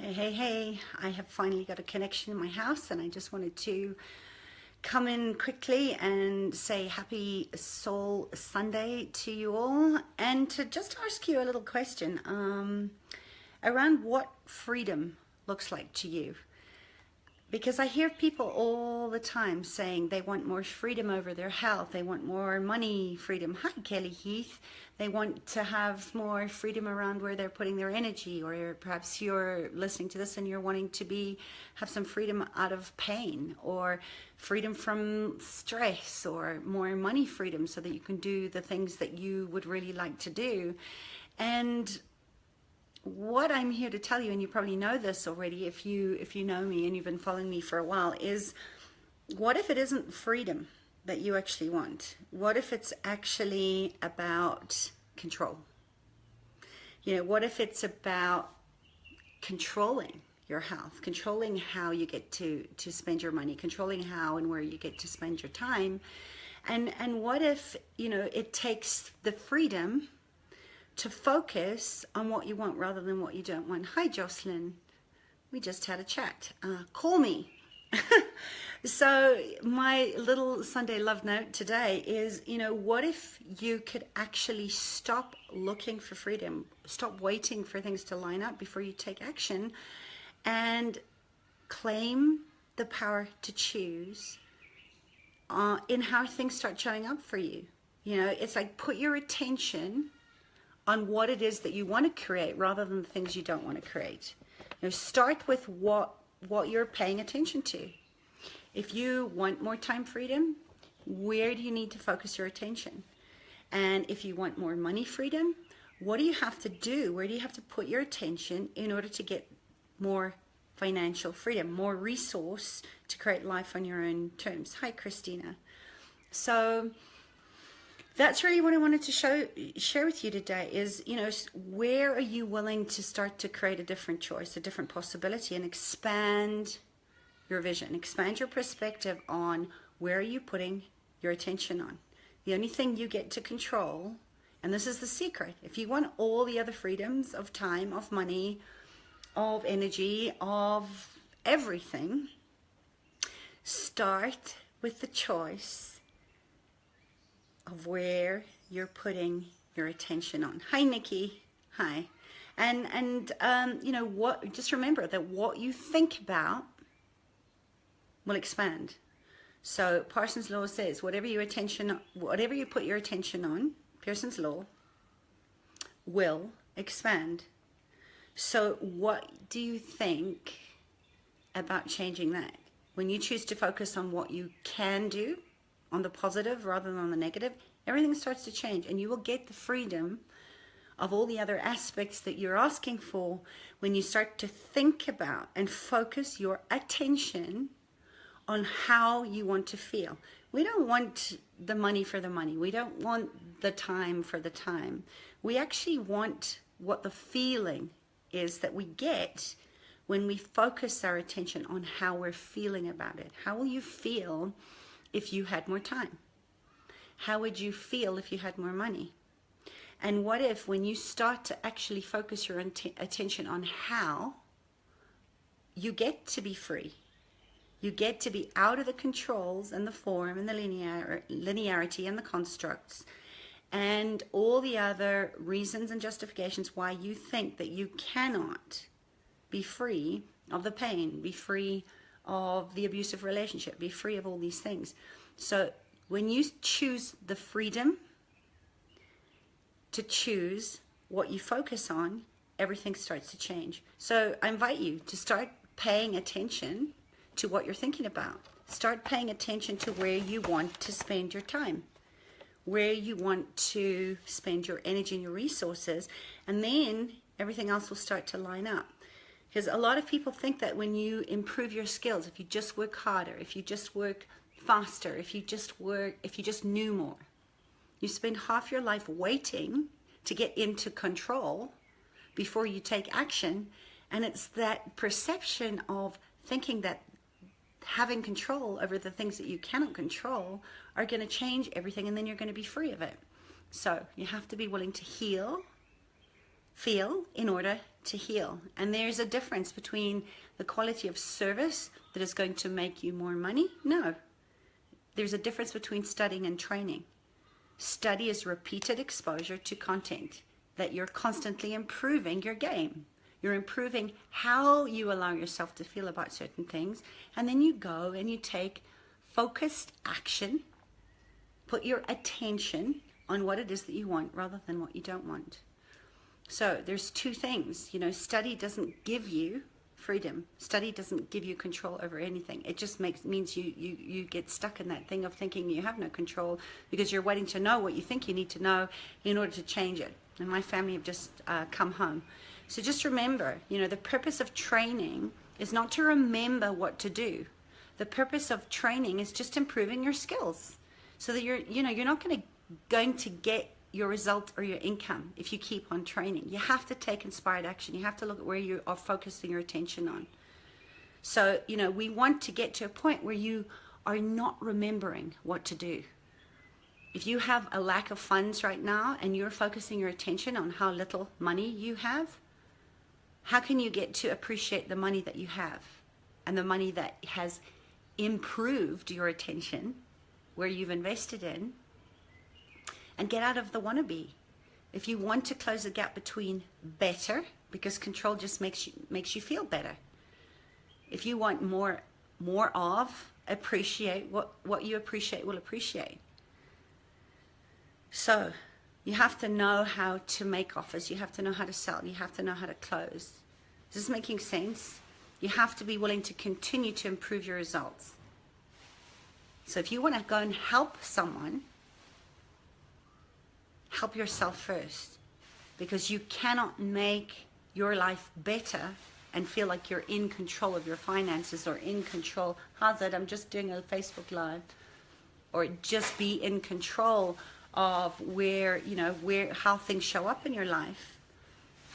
Hey, I have finally got a connection in my house, and I just wanted to come in quickly and say happy Soul Sunday to you all, and to just ask you a little question around what freedom looks like to you. Because I hear people all the time saying they want more freedom over their health, they want more money freedom. Hi, Kelly Heath. They want to have more freedom around where they're putting their energy, or perhaps you're listening to this and you're wanting to have some freedom out of pain, or freedom from stress, or more money freedom so that you can do the things that you would really like to do. And what I'm here to tell you, and you probably know this already if you know me and you've been following me for a while, is what if it isn't freedom that you actually want? What if it's actually about control? What if it's about controlling your health, controlling how you get to spend your money, controlling how and where you get to spend your time? And what if, it takes the freedom to focus on what you want rather than what you don't want. Hi, Jocelyn. We just had a chat. Call me. So my little Sunday love note today is, what if you could actually stop looking for freedom, stop waiting for things to line up before you take action, and claim the power to choose in how things start showing up for you. It's like put your attention on what it is that you want to create rather than the things you don't want to create. Start with what you're paying attention to. If you want more time freedom, where do you need to focus your attention? And if you want more money freedom, what do you have to do? Where do you have to put your attention in order to get more financial freedom, more resource to create life on your own terms? Hi, Christina. So that's really what I wanted to share with you today is, where are you willing to start to create a different choice, a different possibility, and expand your vision, expand your perspective on where are you putting your attention on. The only thing you get to control, and this is the secret, if you want all the other freedoms of time, of money, of energy, of everything, start with the choice of where you're putting your attention on. Hi, Nikki. Hi. And what? Just remember that what you think about will expand. So Parsons' Law says, whatever you put your attention on, Pearson's Law, will expand. So what do you think about changing that? When you choose to focus on what you can do, on the positive rather than on the negative, everything starts to change, and you will get the freedom of all the other aspects that you're asking for when you start to think about and focus your attention on how you want to feel. We don't want the money for the money. We don't want the time for the time. We actually want what the feeling is that we get when we focus our attention on how we're feeling about it. How will you feel if you had more time? How would you feel if you had more money? And what if when you start to actually focus your attention on how, you get to be free. You get to be out of the controls and the form and the linearity and the constructs and all the other reasons and justifications why you think that you cannot be free of the pain, be free of the abusive relationship, be free of all these things. So when you choose the freedom to choose what you focus on, everything starts to change. So I invite you to start paying attention to what you're thinking about. Start paying attention to where you want to spend your time, where you want to spend your energy and your resources, and then everything else will start to line up. Because a lot of people think that when you improve your skills, if you just work harder, if you just work faster, if you just knew more, you spend half your life waiting to get into control before you take action. And it's that perception of thinking that having control over the things that you cannot control are going to change everything, and then you're going to be free of it. So you have to be willing to heal, feel, in order to heal. And there's a difference between the quality of service that is going to make you more money. No, there's a difference between studying and training. Study is repeated exposure to content that you're constantly improving your game. You're improving how you allow yourself to feel about certain things. And then you go and you take focused action, put your attention on what it is that you want rather than what you don't want. So there's two things. Study doesn't give you freedom. Study doesn't give you control over anything. It just means you get stuck in that thing of thinking you have no control because you're waiting to know what you think you need to know in order to change it. And my family have just come home. So just remember, the purpose of training is not to remember what to do. The purpose of training is just improving your skills so that you're not going to get your result or your income if you keep on training. You have to take inspired action. You have to look at where you are focusing your attention on. So, we want to get to a point where you are not remembering what to do. If you have a lack of funds right now and you're focusing your attention on how little money you have, how can you get to appreciate the money that you have and the money that has improved your attention where you've invested in, and get out of the wannabe? If you want to close the gap between better, because control just makes you feel better. If you want more of, appreciate what you appreciate will appreciate. So you have to know how to make offers. You have to know how to sell. You have to know how to close. Is this making sense? You have to be willing to continue to improve your results. So if you want to go and help someone, help yourself first, because you cannot make your life better and feel like you're in control of your finances or in control. How's that? I'm just doing a Facebook Live. Or just be in control of how things show up in your life.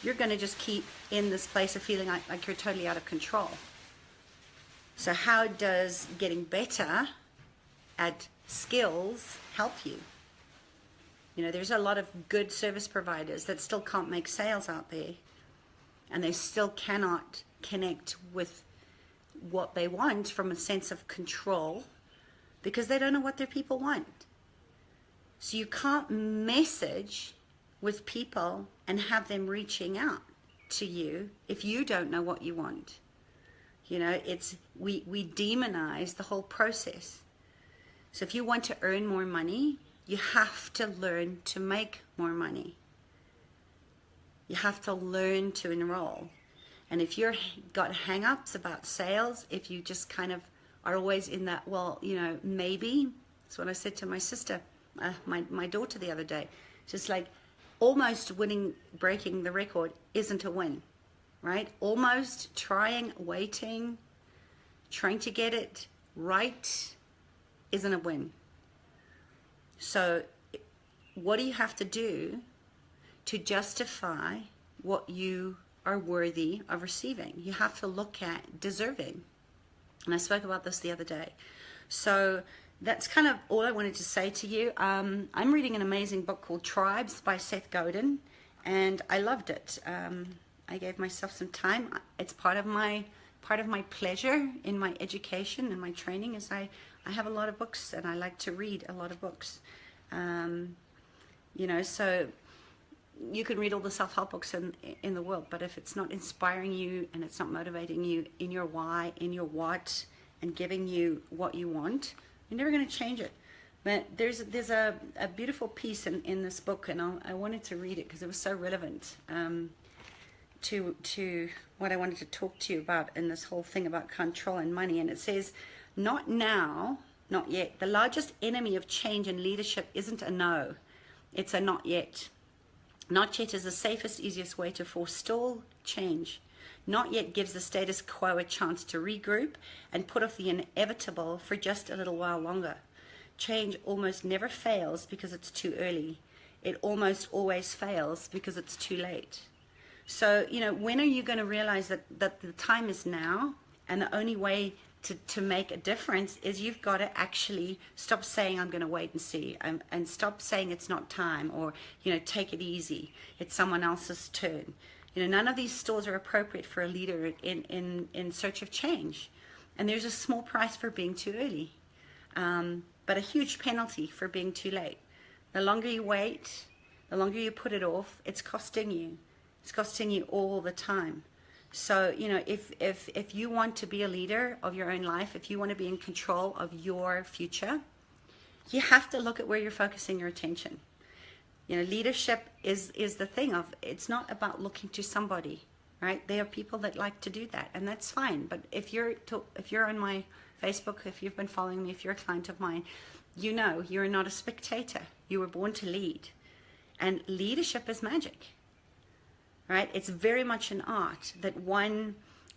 You're going to just keep in this place of feeling like you're totally out of control. So how does getting better at skills help you? There's a lot of good service providers that still can't make sales out there, and they still cannot connect with what they want from a sense of control because they don't know what their people want. So you can't message with people and have them reaching out to you if you don't know what you want. We demonize the whole process. So if you want to earn more money, you have to learn to make more money. You have to learn to enroll. And if you're got hang-ups about sales, if you just kind of are always in that, maybe, that's what I said to my sister, my daughter the other day. Just like almost breaking the record isn't a win, right? Almost waiting, trying to get it right isn't a win. So what do you have to do to justify what you are worthy of receiving? You have to look at deserving. And I spoke about this the other day. So that's kind of all I wanted to say to you. I'm reading an amazing book called Tribes by Seth Godin, and I loved it. I gave myself some time. It's part of my pleasure in my education and my training is I have a lot of books and I like to read a lot of books. So you can read all the self-help books in the world, but if it's not inspiring you and it's not motivating you in your why, in your what, and giving you what you want, you're never going to change it. But there's a beautiful piece in this book, and I wanted to read it because it was so relevant to what I wanted to talk to you about in this whole thing about control and money. And it says, not now, not yet. The largest enemy of change and leadership isn't a no, it's a not yet. Not yet is the safest, easiest way to forestall change. Not yet gives the status quo a chance to regroup and put off the inevitable for just a little while longer. Change almost never fails because it's too early. It almost always fails because it's too late. So, when are you going to realize that the time is now, and the only way to make a difference is you've got to actually stop saying I'm going to wait and see, and stop saying it's not time, or take it easy, it's someone else's turn. You know, none of these stores are appropriate for a leader in search of change. And there's a small price for being too early, but a huge penalty for being too late. The longer you wait, the longer you put it off, it's costing you. It's costing you all the time. So, you know, if you want to be a leader of your own life, if you want to be in control of your future, you have to look at where you're focusing your attention. You know, leadership is the thing of, it's not about looking to somebody, right? There are people that like to do that, and that's fine. But if you're on my Facebook, if you've been following me, if you're a client of mine, you know you're not a spectator. You were born to lead. And leadership is magic, right? It's very much an art,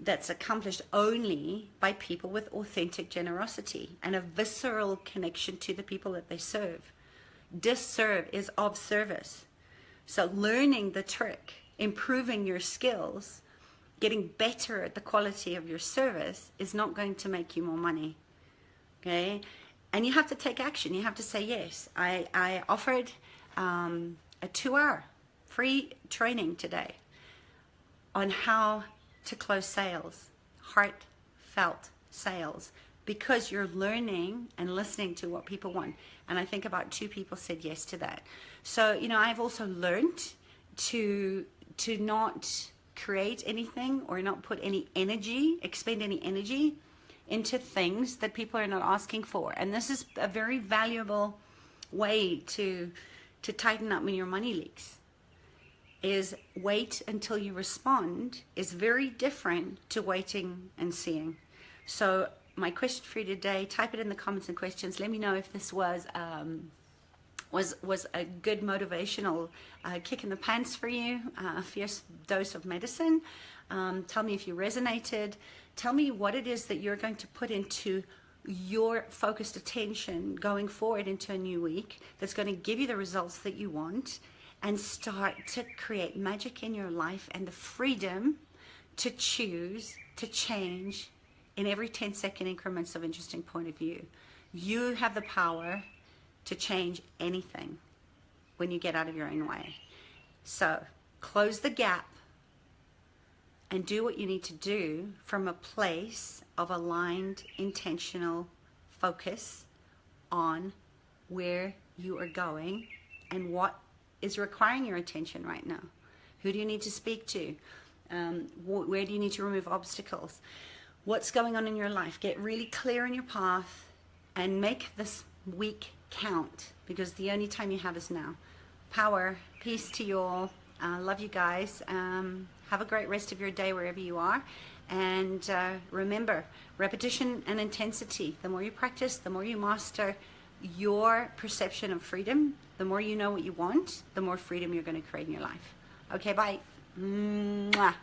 that's accomplished only by people with authentic generosity and a visceral connection to the people that they serve. Disserve is of service. So learning the trick, improving your skills, getting better at the quality of your service is not going to make you more money. Okay? And you have to take action. You have to say yes. I offered a 2-hour free training today on how to close sales, heartfelt sales, because you're learning and listening to what people want. And I think about 2 people said yes to that. So, you know, I've also learned to not create anything or not put any energy, expend any energy into things that people are not asking for. And this is a very valuable way to tighten up when your money leaks. Is wait until you respond is very different to waiting and seeing. So my question for you today, type it in the comments and questions. Let me know if this was a good motivational kick in the pants for you, a fierce dose of medicine. Tell me if you resonated. Tell me what it is that you're going to put into your focused attention going forward into a new week that's going to give you the results that you want, and start to create magic in your life and the freedom to choose to change in every 10-second increments of interesting point of view. You have the power to change anything when you get out of your own way. So close the gap and do what you need to do from a place of aligned, intentional focus on where you are going and what is requiring your attention right now. Who do you need to speak to? Where do you need to remove obstacles? What's going on in your life? Get really clear in your path and make this week count, because the only time you have is now. Power, peace to you all. Love you guys. Have a great rest of your day wherever you are. And remember, repetition and intensity. The more you practice, the more you master your perception of freedom, the more you know what you want, the more freedom you're going to create in your life. Okay, bye. Mwah.